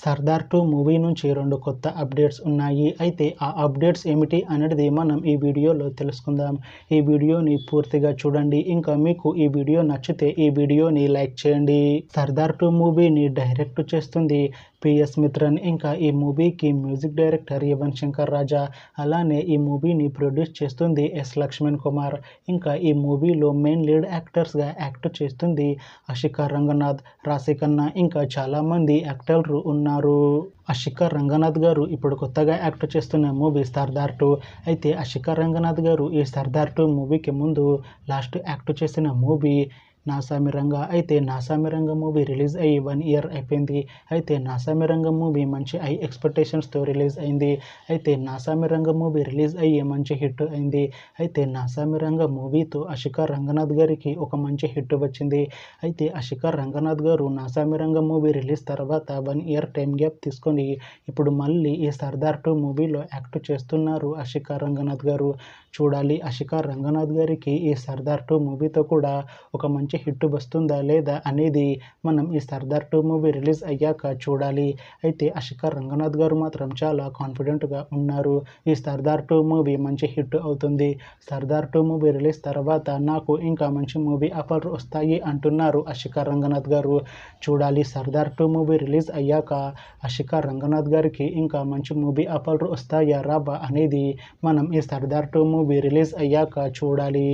Sardar 2 movie నుంచి 2 కొత్త updates ఉన్నాయి. అయితే ఆ అప్డేట్స్ ఏమిటి అనేది మనం ఈ వీడియోలో తెలుసుకుందాం. ఈ వీడియోని పూర్తిగా చూడండి. ఇంకా మీకు ఈ వీడియో నచ్చితే ఈ వీడియోని లైక్ చేయండి. సర్దార్ 2 మూవీని డైరెక్ట్ చేస్తుంది పిఎస్ మిత్రన్. ఇంకా ఈ మూవీకి మ్యూజిక్ డైరెక్టర్ యువన్ శంకర్ రాజా. అలానే ఈ మూవీని ప్రొడ్యూస్ చేస్తుంది ఎస్ లక్ష్మణ్ కుమార్. ఇంకా ఈ మూవీలో మెయిన్ లీడ్ యాక్టర్స్గా యాక్ట్ చేస్తుంది అషికా రంగనాథ్, రాశి ఖన్నా, ఇంకా చాలామంది యాక్టర్లు ఉన్నారు. అషికా రంగనాథ్ గారు ఇప్పుడు కొత్తగా యాక్ట్ చేస్తున్న మూవీ సర్దార్ 2. అయితే అషికా రంగనాథ్ గారు ఈ సర్దార్ 2 మూవీకి ముందు లాస్ట్ యాక్ట్ చేసిన మూవీ నాసామిరంగా. అయితే నాసామిరంగా మూవీ రిలీజ్ అయ్యి 1 ఇయర్ అయిపోయింది. అయితే నాసామిరంగా మూవీ మంచి హై ఎక్స్పెక్టేషన్స్తో రిలీజ్ అయింది. అయితే నాసామిరంగా మూవీ రిలీజ్ అయ్యి మంచి హిట్ అయింది. అయితే నాసామిరంగా మూవీతో అషికా రంగనాథ్ గారికి ఒక మంచి హిట్ వచ్చింది. అయితే అషికా రంగనాథ్ గారు నాసామిరంగా మూవీ రిలీజ్ తర్వాత 1 ఇయర్ టైం గ్యాప్ తీసుకొని ఇప్పుడు మళ్ళీ ఈ సర్దార్ 2 మూవీలో యాక్ట్ చేస్తున్నారు అషికా రంగనాథ్ గారు. చూడాలి అషికా రంగనాథ్ గారికి ఈ సర్దార్ 2 మూవీతో కూడా ఒక మంచి హిట్ వస్తుందా లేదా అనేది మనం ఈ సర్దార్ 2 మూవీ రిలీజ్ అయ్యాక చూడాలి. అయితే అషికా రంగనాథ్ గారు మాత్రం చాలా కాన్ఫిడెంట్గా ఉన్నారు. ఈ సర్దార్ 2 మూవీ మంచి హిట్ అవుతుంది. సర్దార్ 2 మూవీ రిలీజ్ తర్వాత నాకు ఇంకా మంచి మూవీ ఆఫర్లు వస్తాయి అంటున్నారు అషికా రంగనాథ్ గారు. చూడాలి సర్దార్ 2 మూవీ రిలీజ్ అయ్యాక అషికా రంగనాథ్ గారికి ఇంకా మంచి మూవీ ఆఫర్లు వస్తాయా రావా అనేది మనం ఈ సర్దార్ 2 మూవీ రిలీజ్ అయ్యాక చూడాలి.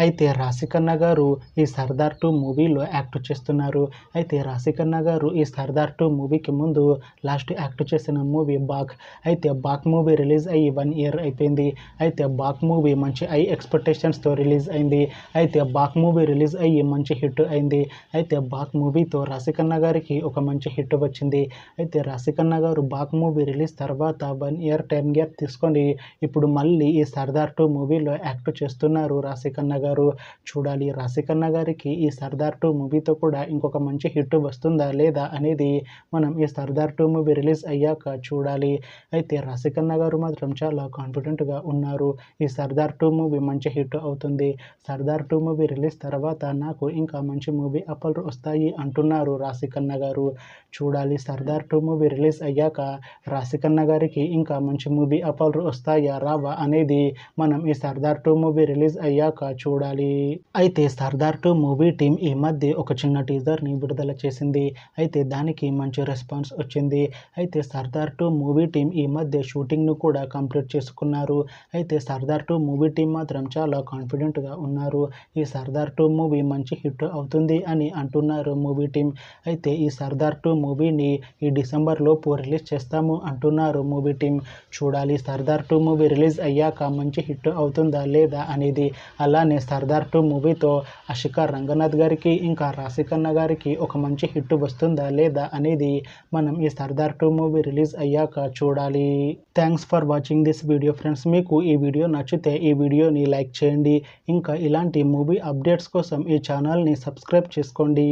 అయితే రాశి ఖన్నా గారు ఈ సర్దార్ 2 మూవీలో యాక్ట్ చేస్తున్నారు. అయితే రాశి ఖన్నా గారు ఈ సర్దార్ 2 మూవీకి ముందు లాస్ట్ యాక్ట్ చేసిన మూవీ బాక్. అయితే బాక్ మూవీ రిలీజ్ అయ్యి 1 ఇయర్ అయిపోయింది. అయితే బాక్ మూవీ మంచి హై ఎక్స్పెక్టేషన్స్తో రిలీజ్ అయింది. అయితే బాక్ మూవీ రిలీజ్ అయ్యి మంచి హిట్ అయింది. అయితే బాక్ మూవీతో రాశి ఖన్నా గారికి ఒక మంచి హిట్ వచ్చింది. అయితే రాశి ఖన్నా గారు బాక్ మూవీ రిలీజ్ తర్వాత 1 ఇయర్ టైం గ్యాప్ తీసుకొని ఇప్పుడు మళ్ళీ ఈ సర్దార్ 2 మూవీలో యాక్ట్ చేస్తున్నారు రాశి ఖన్నా గారు. చూడాలి రాశి ఖన్నా గారికి ఈ సర్దార్ 2 మూవీతో కూడా ఇంకొక మంచి హిట్ వస్తుందా లేదా అనేది మనం ఈ సర్దార్ 2 మూవీ రిలీజ్ అయ్యాక చూడాలి. అయితే రాశి ఖన్నా గారు మాత్రం చాలా కాన్ఫిడెంట్గా ఉన్నారు. ఈ సర్దార్ 2 మూవీ మంచి హిట్ అవుతుంది. సర్దార్ 2 మూవీ రిలీజ్ తర్వాత నాకు ఇంకా మంచి మూవీ ఆఫర్లు వస్తాయి అంటున్నారు రాశి ఖన్నా గారు. చూడాలి సర్దార్ 2 మూవీ రిలీజ్ అయ్యాక రాశి ఖన్నా గారికి ఇంకా మంచి మూవీ ఆఫర్లు వస్తాయా రావా అనేది మనం ఈ సర్దార్ 2 మూవీ రిలీజ్ అయ్యాక చూడాలి. అయితే సర్దార్ 2 మూవీ టీం ఈ మధ్య ఒక చిన్న టీజర్ని విడుదల చేసింది. అయితే దానికి మంచి రెస్పాన్స్ వచ్చింది. అయితే సర్దార్ 2 మూవీ టీం ఈ మధ్య షూటింగ్ను కూడా కంప్లీట్ చేసుకున్నారు. అయితే సర్దార్ 2 మూవీ టీం మాత్రం చాలా కాన్ఫిడెంట్గా ఉన్నారు. ఈ సర్దార్ 2 మూవీ మంచి హిట్ అవుతుంది అని అంటున్నారు మూవీ టీం. అయితే ఈ సర్దార్ 2 మూవీని ఈ డిసెంబర్లోపు రిలీజ్ చేస్తాము అంటున్నారు మూవీ టీం. చూడాలి సర్దార్ 2 మూవీ రిలీజ్ అయ్యాక మంచి హిట్ అవుతుందా లేదా అనేది. అలానే సర్దార్ 2 మూవీతో అషికా రంగనాథ్ గారికి ఇంకా రాశి ఖన్నా గారికి ఒక మంచి హిట్ వస్తుందా లేదా అనేది మనం ఈ సర్దార్ 2 మూవీ రిలీజ్ అయ్యాక చూడాలి. Thanks for watching this video friends. మీకు ఈ వీడియో నచ్చితే ఈ వీడియోని లైక్ చేయండి. ఇంకా ఇలాంటి మూవీ అప్డేట్స్ కోసం ఈ ఛానల్ని సబ్స్క్రైబ్ చేసుకోండి.